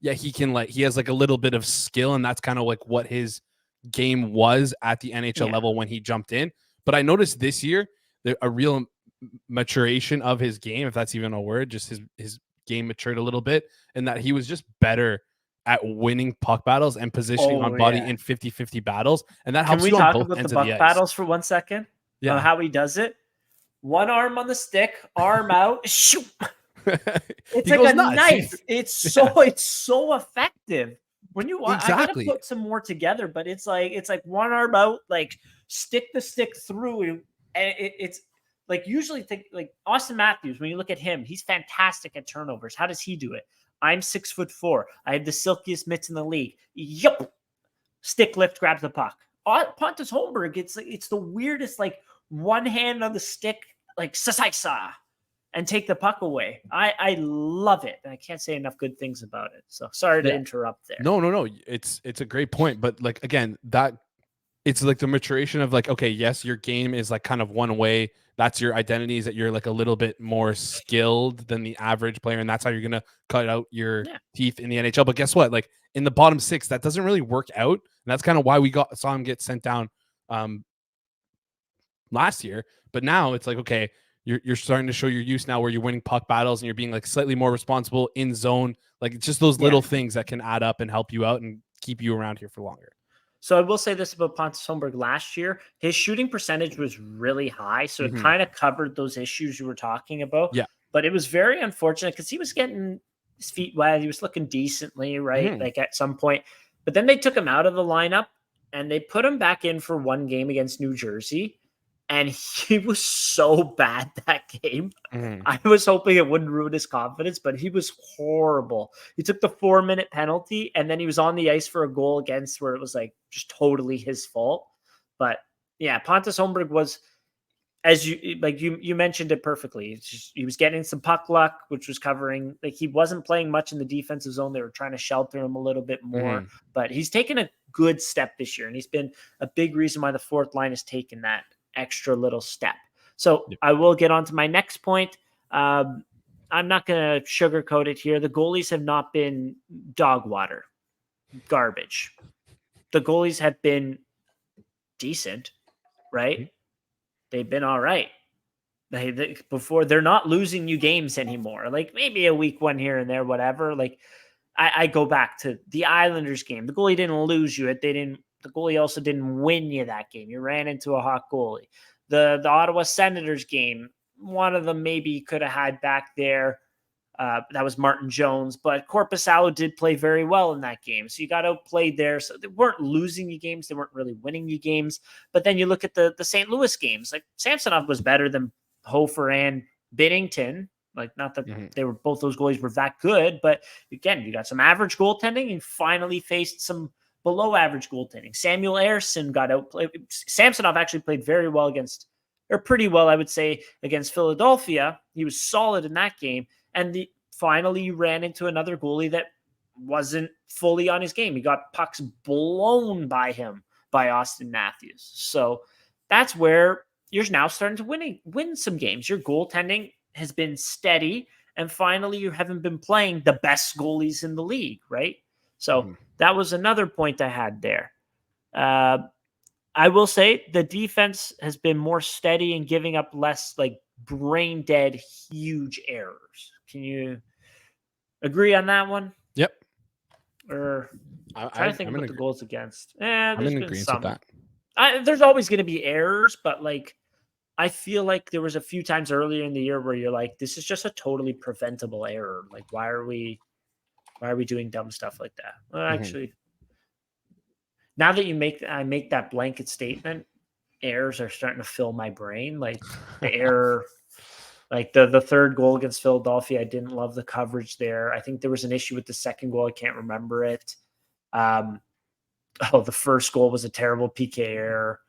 he has like a little bit of skill, and that's kind of like what his game was at the NHL level when he jumped in. But I noticed this year a real maturation of his game, if that's even a word, just his game matured a little bit, and that he was just better at winning puck battles and positioning on body in 50-50 battles. And that helps you on both ends of the ice. Can we talk about the puck battles for 1 second? Yeah. How he does it? One arm on the stick, arm out, shoot. It's like a knife. It's so effective. When you watch, I gotta put some more together, but it's like one arm out, like stick the stick through, and it's like usually think like Austin Matthews. When you look at him, he's fantastic at turnovers. How does he do it? I'm 6'4". I have the silkiest mitts in the league. Yup. stick lift, grabs the puck. Pontus Holmberg, it's the weirdest, like one hand on the stick, like sa and take the puck away. I love it. And I can't say enough good things about it. So sorry to interrupt there. No. It's a great point. But like, again, that it's like the maturation of like, okay, yes, your game is like kind of one way. That's your identity, is that you're like a little bit more skilled than the average player. And that's how you're going to cut out your teeth in the NHL. But guess what? Like in the bottom six, that doesn't really work out. And that's kind of why we saw him get sent down last year. But now it's like, okay, you're starting to show your use now where you're winning puck battles and you're being like slightly more responsible in zone. Like it's just those little things that can add up and help you out and keep you around here for longer. So I will say this about Pontus Holmberg last year. His shooting percentage was really high. So it kind of covered those issues you were talking about. Yeah. But it was very unfortunate because he was getting his feet wet. He was looking decently, right? Like at some point. But then they took him out of the lineup and they put him back in for one game against New Jersey. And he was so bad that game. I was hoping it wouldn't ruin his confidence, but he was horrible. He took the 4-minute penalty, and then he was on the ice for a goal against where it was like just totally his fault. But yeah, Pontus Holmberg was, as you mentioned it perfectly. He was getting some puck luck, which was covering. Like he wasn't playing much in the defensive zone. They were trying to shelter him a little bit more, but he's taken a good step this year, and he's been a big reason why the fourth line has taken that extra little step. So I will get on to my next point. I'm not going to sugarcoat it here. The goalies have not been dog water, garbage. The goalies have been decent, right? They've been all right. They're not losing you games anymore. Like maybe a week one here and there, whatever. Like I go back to the Islanders game. The goalie didn't lose you. The goalie also didn't win you that game. You ran into a hot goalie. The Ottawa Senators game, one of them maybe could have had back there. That was Martin Jones, but Korpisalo did play very well in that game. So you got outplayed there. So they weren't losing you games. They weren't really winning you games. But then you look at the St. Louis games. Like Samsonov was better than Hofer and Binnington. Like not that they were both those goalies were that good, but again, you got some average goaltending and finally faced some below average goaltending. Samuel Ersson got outplayed. Samsonov actually played very well pretty well, I would say, against Philadelphia. He was solid in that game. And finally you ran into another goalie that wasn't fully on his game. He got pucks blown by him, by Austin Matthews. So that's where you're now starting to win some games. Your goaltending has been steady. And finally you haven't been playing the best goalies in the league, right? So that was another point I had there. I will say the defense has been more steady and giving up less like brain dead, huge errors. Can you agree on that one? Yep. Or I'm trying to think about the goals against. I'm in agreement with that. There's always going to be errors, but like I feel like there was a few times earlier in the year where you're like, this is just a totally preventable error. Like, why are we doing dumb stuff like that? Well, actually, now that I make that blanket statement, errors are starting to fill my brain. Like the error, like the third goal against Philadelphia, I didn't love the coverage there. I think there was an issue with the second goal. I can't remember it. The first goal was a terrible PK error.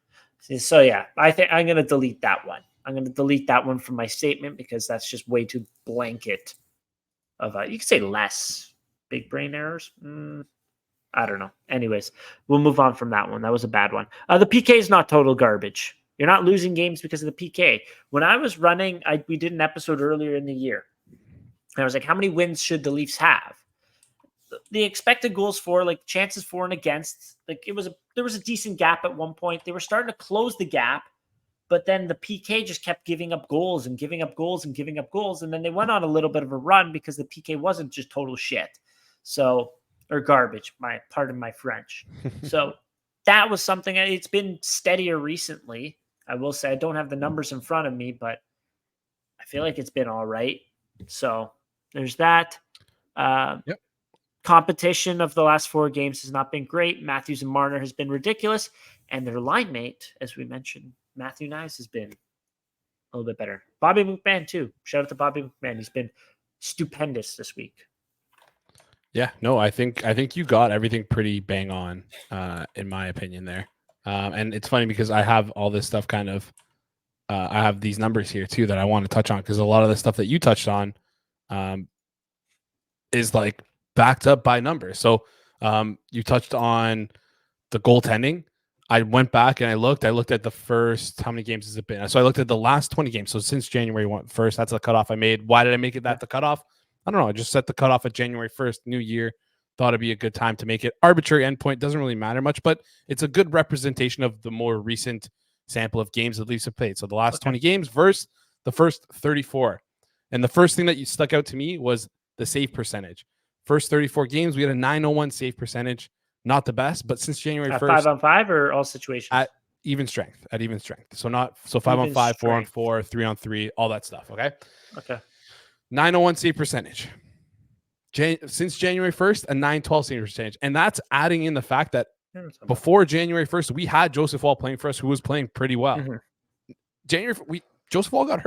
So yeah, I think I'm going to delete that one. I'm going to delete that one from my statement because that's just way too blanket of you could say less big brain errors. I don't know. Anyways, we'll move on from that one. That was a bad one. The PK is not total garbage. You're not losing games because of the PK. When I was running, we did an episode earlier in the year. And I was like, how many wins should the Leafs have? The expected goals for, like chances for and against, like there was a decent gap at one point. They were starting to close the gap, but then the PK just kept giving up goals and giving up goals and giving up goals. And then they went on a little bit of a run because the PK wasn't just total shit. Or garbage, pardon my French. So that was something. It's been steadier recently. I will say I don't have the numbers in front of me, but I feel like it's been all right. So there's that. Yep. Competition of the last 4 games has not been great. Matthews and Marner has been ridiculous. And their line mate, as we mentioned, Matthew Knies has been a little bit better. Bobby McMahon too. Shout out to Bobby McMahon. He's been stupendous this week. Yeah, no, I think you got everything pretty bang on, in my opinion there. And it's funny because I have all this stuff kind of, I have these numbers here too that I want to touch on because a lot of the stuff that you touched on, is like backed up by numbers. So, you touched on the goaltending. I went back and I looked at the first, how many games has it been? So I looked at the last 20 games. So since January 1st, that's the cutoff I made. Why did I make it the cutoff? I don't know. I just set the cutoff at January 1st, new year. Thought it'd be a good time to make it. Arbitrary endpoint doesn't really matter much, but it's a good representation of the more recent sample of games the Leafs have played. So the last 20 games versus the first 34. And the first thing that you stuck out to me was the save percentage. First 34 games, we had a .901 save percentage. Not the best, but since January 1st, 5-on-5 or all situations at even strength. So 5-on-5, 4-on-4, 3-on-3, all that stuff. Okay. 901 save percentage. Since January 1st, a 912 save percentage, and that's adding in the fact that before January 1st, we had Joseph Woll playing for us, who was playing pretty well. Mm-hmm. Joseph Woll got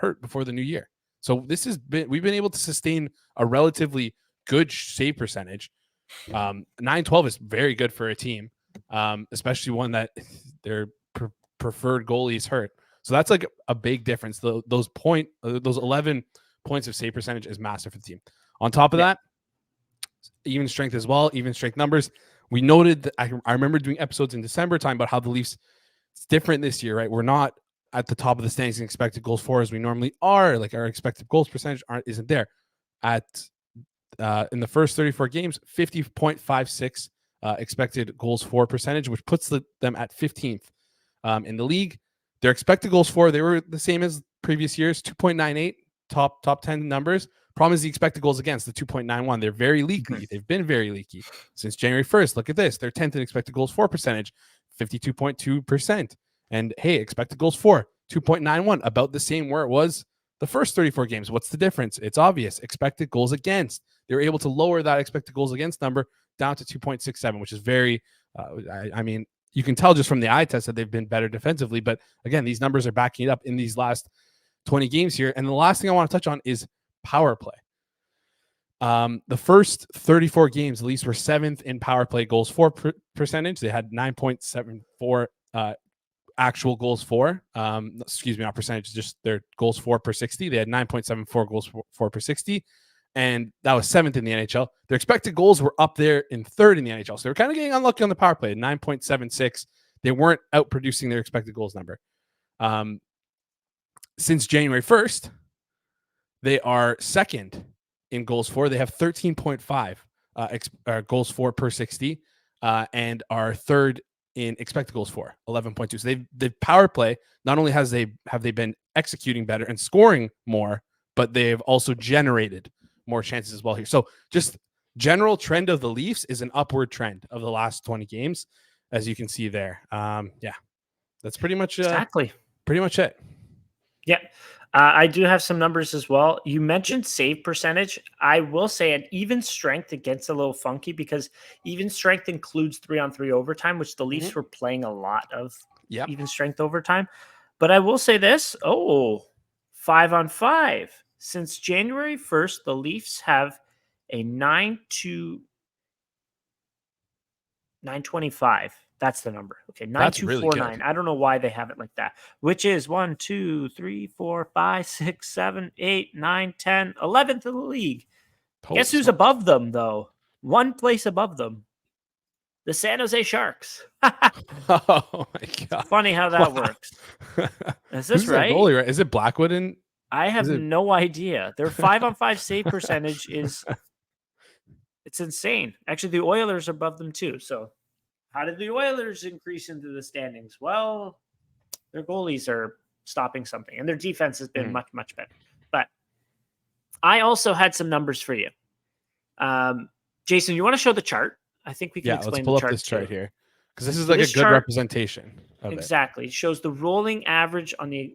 hurt before the new year, so we've been able to sustain a relatively good save percentage. 912 is very good for a team, especially one that their preferred goalie is hurt. So that's like a big difference. Those 11 points of save percentage is massive for the team. On top of that, even strength as well, even strength numbers. We noted that I remember doing episodes in December talking about how the Leafs, it's different this year, right? We're not at the top of the standings in expected goals for as we normally are. Like our expected goals percentage isn't there. In the first 34 games, 50.56 expected goals for percentage, which puts them at 15th in the league. Their expected goals for, they were the same as previous years, 2.98, top 10 numbers. Problem is the expected goals against, the 2.91. They're very leaky. They've been very leaky since January 1st. Look at this. They're 10th in expected goals for percentage, 52.2%. And hey, expected goals for, 2.91, about the same where it was the first 34 games. What's the difference? It's obvious. Expected goals against. They were able to lower that expected goals against number down to 2.67, which is very, I mean, you can tell just from the eye test that they've been better defensively. But again, these numbers are backing it up in these last 20 games here. And the last thing I want to touch on is power play. The first 34 games, the Leafs were 7th in power play goals for percentage. They had 9.74 actual goals for. Excuse me, not percentage, just their goals for per 60. They had 9.74 goals for per 60. And that was 7th in the NHL. Their expected goals were up there in 3rd in the NHL. So they were kind of getting unlucky on the power play, 9.76. They weren't outproducing their expected goals number. Since January 1st, they are 2nd in goals for. They have 13.5 goals for per 60 and are 3rd in expected goals for, 11.2. So the power play, not only have they been executing better and scoring more, but they've also generated more chances as well here. So just general trend of the Leafs is an upward trend of the last 20 games, as you can see there. That's pretty much pretty much it. Yeah. I do have some numbers as well. You mentioned save percentage. I will say an even strength, it gets a little funky because even strength includes 3-on-3 overtime, which the Leafs were playing a lot of even strength overtime. But I will say this, 5-on-5. Since January 1st, the Leafs have a 925. That's the number. Okay, 9249. Really, I don't know why they have it like that. Which is 1, 2, 3, 4, 5, 6, 7, 8, 9, 10, 11th in the league. Guess who's above them, though? One place above them. The San Jose Sharks. Oh my God. Funny how that works. Is this right? Goalie, right? Is it Blackwood? I have no idea. Their 5-on-5 save percentage it's insane. Actually, the Oilers are above them too. So how did the Oilers increase into the standings? Well, their goalies are stopping something, and their defense has been much, much better. But I also had some numbers for you. Jason, you want to show the chart? I think we can explain the chart. Let's pull up this chart here, because this is like a good representation of exactly. It shows the rolling average on the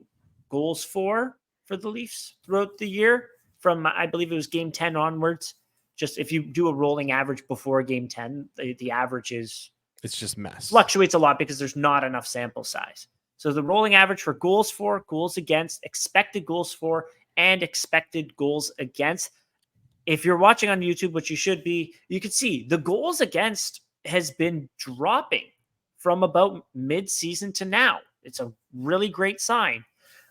goals for the Leafs throughout the year from, I believe it was game 10 onwards. Just if you do a rolling average before game 10, the average is... It's just mess. Fluctuates a lot because there's not enough sample size. So the rolling average for goals for, goals against, expected goals for, and expected goals against, if you're watching on YouTube, which you should be, you can see the goals against has been dropping from about mid-season to now. It's a really great sign.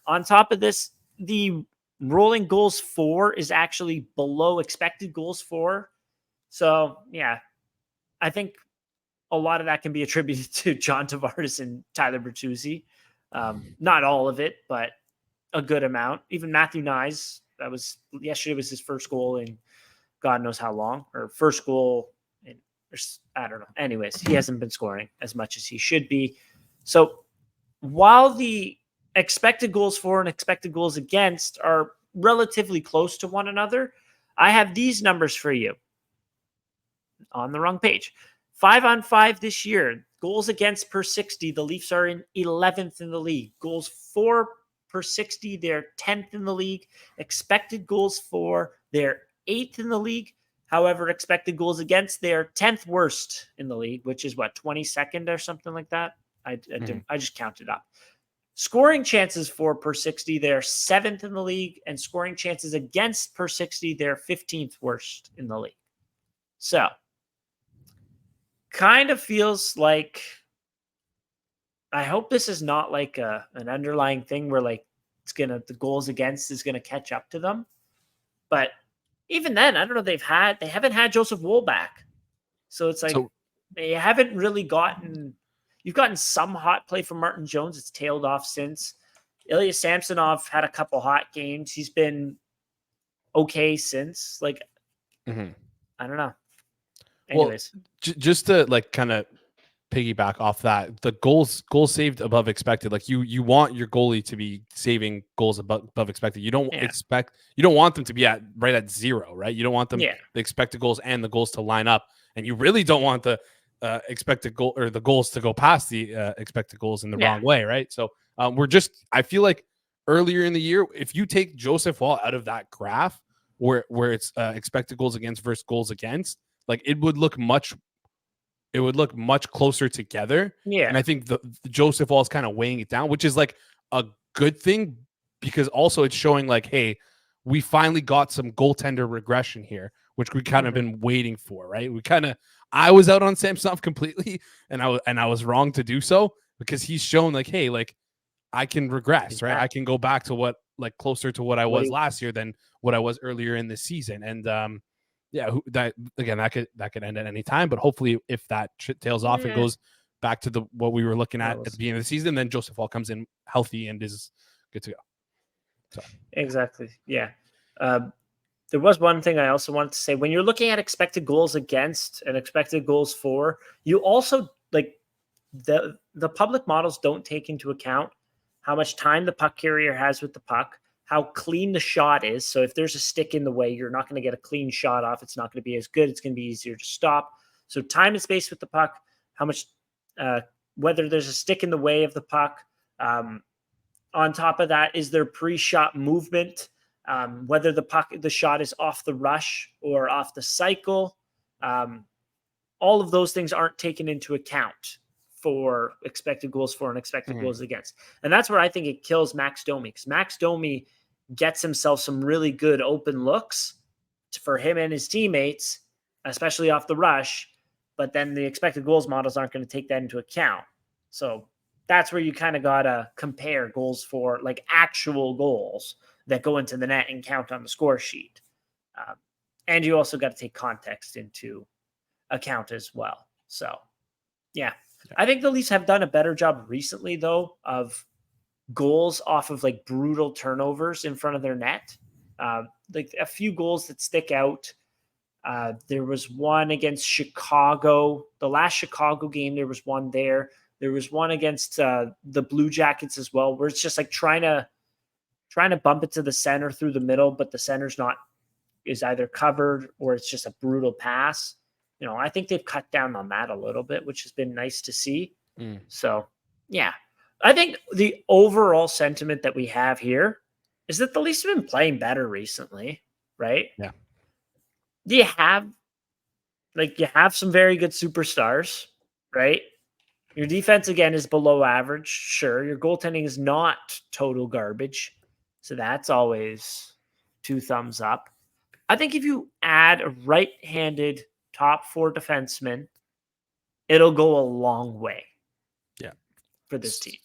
On top of this, the rolling goals for is actually below expected goals for. So, yeah, I think a lot of that can be attributed to John Tavares and Tyler Bertuzzi. Not all of it, but a good amount. Even Matthew Nyes, yesterday was his first goal in God knows how long, or first goal in, I don't know. Anyways, he hasn't been scoring as much as he should be. So while the expected goals for and expected goals against are relatively close to one another, I have these numbers for you on the wrong page. 5-on-5 this year, goals against per 60, the Leafs are in 11th in the league. Goals for per 60, they're 10th in the league. Expected goals for, they're 8th in the league. However, expected goals against, they're 10th worst in the league, which is 22nd or something like that. I just counted up. Scoring chances for per 60, they're 7th in the league, and scoring chances against per 60, they're 15th worst in the league. So, kind of feels like, I hope this is not like an underlying thing where like the goals against is gonna catch up to them. But even then, I don't know. They haven't had Joseph Woll back, so it's like they haven't really gotten. You've gotten some hot play from Martin Jones. It's tailed off since. Ilya Samsonov had a couple hot games. He's been okay since. Like, I don't know. Anyways, well, just to like kind of piggyback off that, the goals saved above expected. Like you want your goalie to be saving goals above expected. You don't want them to be right at zero, right? You don't want them the expected goals and the goals to line up, and you really don't want the expected goal or the goals to go past the expected goals in the wrong way, right? So I feel like earlier in the year, if you take Joseph Woll out of that graph where it's expected goals against versus goals against, like it would look much closer together. Yeah. And I think the Joseph Woll is kind of weighing it down, which is like a good thing because also it's showing like, hey, we finally got some goaltender regression here, which we kind of been waiting for, right? I was out on Samsonov completely, and I was wrong to do so because he's shown like, hey, like I can regress, right? I can go back to what like closer to what I was last year than what I was earlier in the season. And that could end at any time, but hopefully if that tails off and goes back to what we were looking at the beginning of the season, then Joseph Woll comes in healthy and is good to go. So. Exactly. Yeah. There was one thing I also wanted to say. When you're looking at expected goals against and expected goals for, you also like the public models don't take into account how much time the puck carrier has with the puck, how clean the shot is. So if there's a stick in the way, you're not going to get a clean shot off. It's not going to be as good. It's going to be easier to stop. So time and space with the puck, how much, whether there's a stick in the way of the puck. On top of that, is there pre-shot movement? Whether the shot is off the rush or off the cycle. All of those things aren't taken into account for expected goals for and expected goals against. And that's where I think it kills Max Domi, because Max Domi gets himself some really good open looks for him and his teammates, especially off the rush, but then the expected goals models aren't going to take that into account. So that's where you kind of got to compare goals for like actual goals that go into the net and count on the score sheet. And you also got to take context into account as well. So, yeah. I think the Leafs have done a better job recently, though, of goals off of like brutal turnovers in front of their net. Like a few goals that stick out. There was one against Chicago. The last Chicago game, there was one there. There was one against the Blue Jackets as well, where it's just like trying to bump it to the center through the middle, but the center's is either covered or it's just a brutal pass. You know, I think they've cut down on that a little bit, which has been nice to see. So, yeah. I think the overall sentiment that we have here is that the Leafs have been playing better recently, right? Yeah. You have some very good superstars, right? Your defense, again, is below average. Sure. Your goaltending is not total garbage. So that's always 2 thumbs up. I think if you add a right-handed top 4 defenseman, it'll go a long way. Yeah. For this team.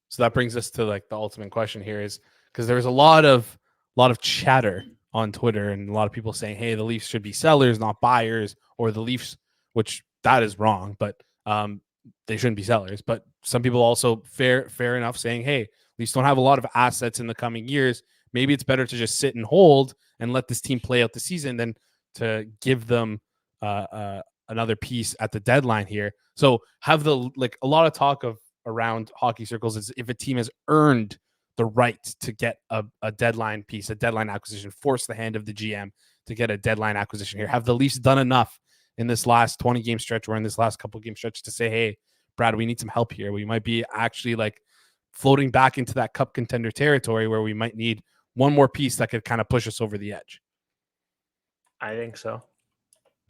So that brings us to like the ultimate question here is because there was a lot of chatter on Twitter and a lot of people saying, hey, the Leafs should be sellers, not buyers, or the Leafs, which that is wrong, but they shouldn't be sellers. But some people also fair enough saying, hey, Leafs don't have a lot of assets in the coming years. Maybe it's better to just sit and hold and let this team play out the season than to give them another piece at the deadline here. So have a lot of talk of around hockey circles is if a team has earned the right to get a deadline piece, a deadline acquisition, force the hand of the GM to get a deadline acquisition here. Have the Leafs done enough in this last 20 game stretch or in this last couple game stretch to say, hey, Brad, we need some help here. We might be actually like floating back into that cup contender territory where we might need one more piece that could kind of push us over the edge. I think so.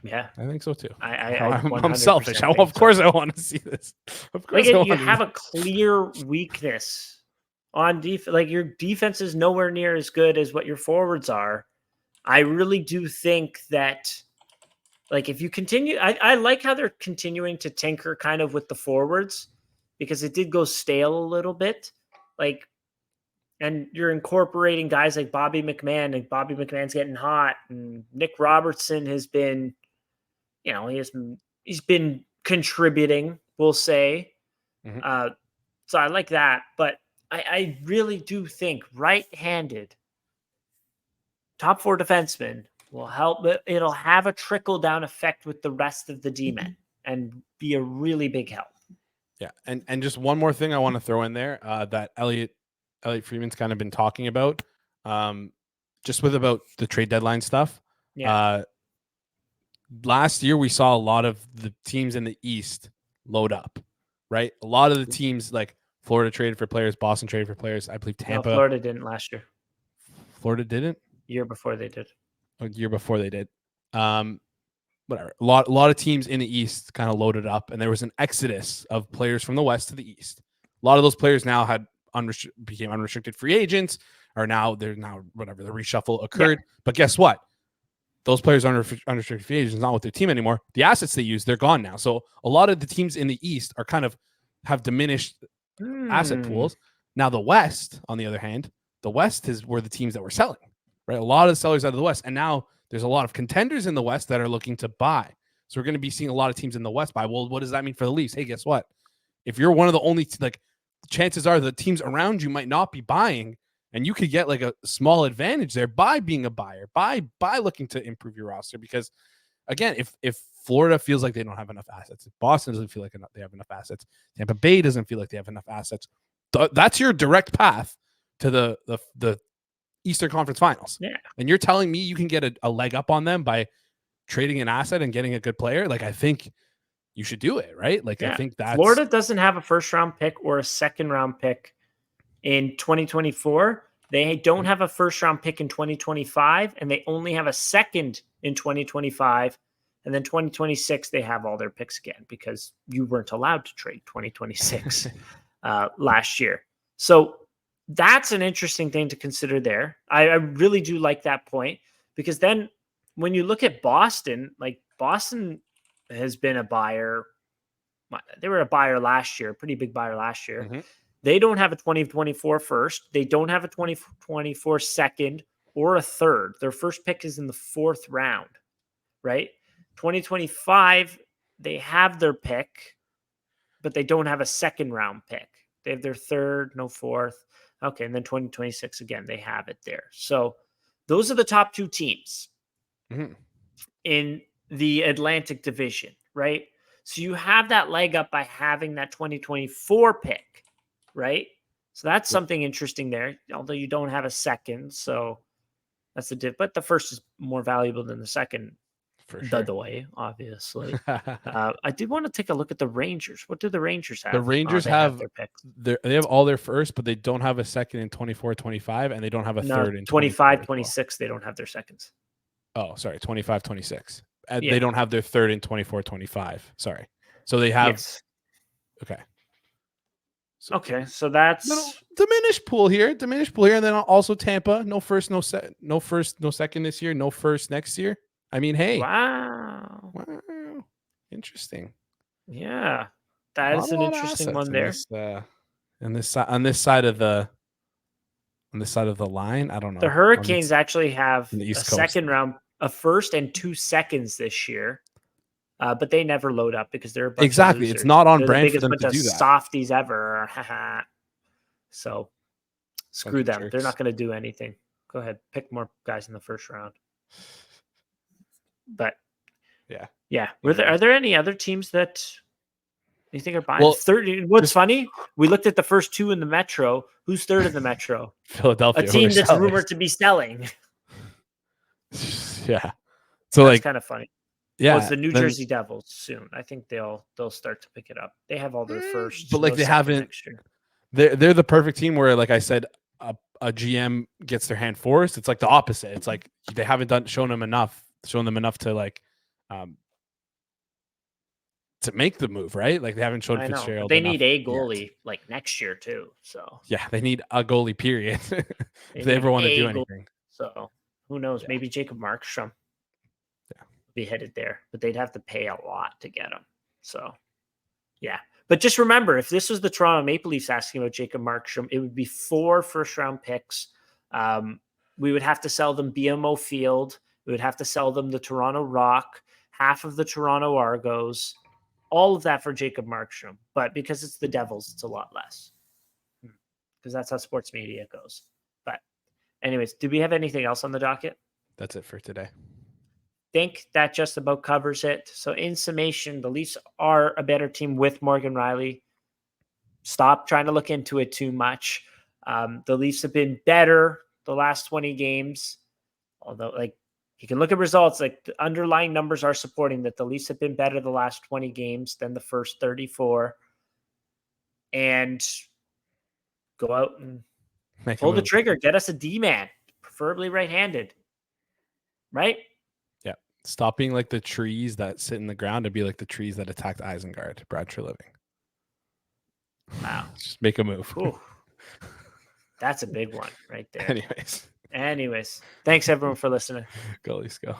Yeah, I think so too. I'm selfish. Of course, I want to see this. Of course, you have a clear weakness on defense. Like your defense is nowhere near as good as what your forwards are. I really do think that, like, if you continue, I like how they're continuing to tinker kind of with the forwards because it did go stale a little bit. Like, and you're incorporating guys like Bobby McMahon, and Bobby McMahon's getting hot, and Nick Robertson has been. He's been contributing, we'll say. Mm-hmm. So I like that. But I really do think right-handed top 4 defensemen will help. It'll have a trickle-down effect with the rest of the D-men and be a really big help. Yeah. And just one more thing I want to throw in there that Elliot Friedman's kind of been talking about just about the trade deadline stuff. Yeah. Last year, we saw a lot of the teams in the East load up, right? A lot of the teams like Florida traded for players, Boston traded for players. I believe Tampa. No, Florida didn't last year. Florida didn't? Year before they did. A year before they did. Whatever. A lot of teams in the East kind of loaded up, and there was an exodus of players from the West to the East. A lot of those players now became unrestricted free agents, or the reshuffle occurred. Yeah. But guess what? Those players are unrestricted free agents, not with their team anymore. The assets they use, they're gone now. So a lot of the teams in the East are kind of have diminished asset pools. Now the West, on the other hand, were the teams that were selling, right? A lot of the sellers out of the West. And now there's a lot of contenders in the West that are looking to buy. So we're going to be seeing a lot of teams in the West buy. Well, what does that mean for the Leafs? Hey, guess what? If you're one of the only, chances are the teams around you might not be buying. And you could get like a small advantage there by being a buyer, by looking to improve your roster. Because again, if Florida feels like they don't have enough assets, if Boston doesn't feel like they have enough assets, Tampa Bay doesn't feel like they have enough assets, that's your direct path to the Eastern Conference Finals. Yeah. And you're telling me you can get a leg up on them by trading an asset and getting a good player? Like, I think you should do it, right? Like, yeah. I think that Florida doesn't have a first-round pick or a second-round pick in 2024. They don't have a first-round pick in 2025, and they only have a second in 2025. And then 2026, they have all their picks again because you weren't allowed to trade 2026 last year. So that's an interesting thing to consider there. I really do like that point because then when you look at Boston, like Boston has been a buyer. They were a buyer last year, a pretty big buyer last year. Mm-hmm. They don't have a 2024 first. They don't have a 2024 second or a third. Their first pick is in the 4th round, right? 2025, they have their pick, but they don't have a second round pick. They have their 3rd, no 4th. Okay, and then 2026, again, they have it there. So those are the top 2 teams in the Atlantic Division, right? So you have that leg up by having that 2024 pick, right? So that's something interesting there, although you don't have a second. So that's the diff. But the first is more valuable than the second. For sure. The way, obviously. I did want to take a look at the Rangers. What do the Rangers have? The Rangers have their picks. They have all their first, but they don't have a second in 24-25, and they don't have a third in 25-26. They don't have their seconds. Oh, sorry, 25-26. They don't have their third in 24-25. Sorry. So they have. Yes. Okay. So okay, so that's diminished pool here, and then also Tampa. No first, no second this year. No first next year. I mean, hey, wow, interesting. Yeah, that is an interesting one there. On this side of the line, I don't know. The Hurricanes actually have a Coast. second round, a first and 2 seconds this year. But they never load up because they're a bunch of losers. It's not on they're brand the for them bunch to of do that. Softies ever. So screw them. Jerks. They're not going to do anything. Go ahead, pick more guys in the first round. But yeah. Are there any other teams that you think are buying? Well, 30. What's funny? We looked at the first 2 in the Metro. Who's third in the Metro? Philadelphia, a team that's rumored to be selling. Yeah, so that's kind of funny. Yeah, it's the New Jersey Devils soon. I think they'll start to pick it up. They have all their first, but like they haven't. Next year. They're the perfect team where, like I said, a GM gets their hand forced. It's like the opposite. It's like they haven't shown them enough to like to make the move, right? Like they haven't shown Fitzgerald. They need a goalie like next year too. So yeah, they need a goalie. Period. if they ever want to do anything. So who knows? Maybe Jacob Markstrom. Be headed there, but they'd have to pay a lot to get him. So, yeah. But just remember, if this was the Toronto Maple Leafs asking about Jacob Markstrom, it would be 4 first-round picks. We would have to sell them BMO Field. We would have to sell them the Toronto Rock, half of the Toronto Argos, all of that for Jacob Markstrom. But because it's the Devils, it's a lot less. Because that's how sports media goes. But anyways, do we have anything else on the docket? That's it for today. Think that just about covers it. So in summation, the Leafs are a better team with Morgan Rielly. Stop trying to look into it too much. The Leafs have been better the last 20 games. Although, like, you can look at results, like the underlying numbers are supporting that the Leafs have been better the last 20 games than the first 34. And go out and pull the trigger. Get us a D-man, preferably right-handed. Right? Stop being like the trees that sit in the ground and be like the trees that attacked Isengard, Brad Treliving. Wow. Just make a move. That's a big one right there. Anyways. Thanks everyone for listening. Go Leafs, go.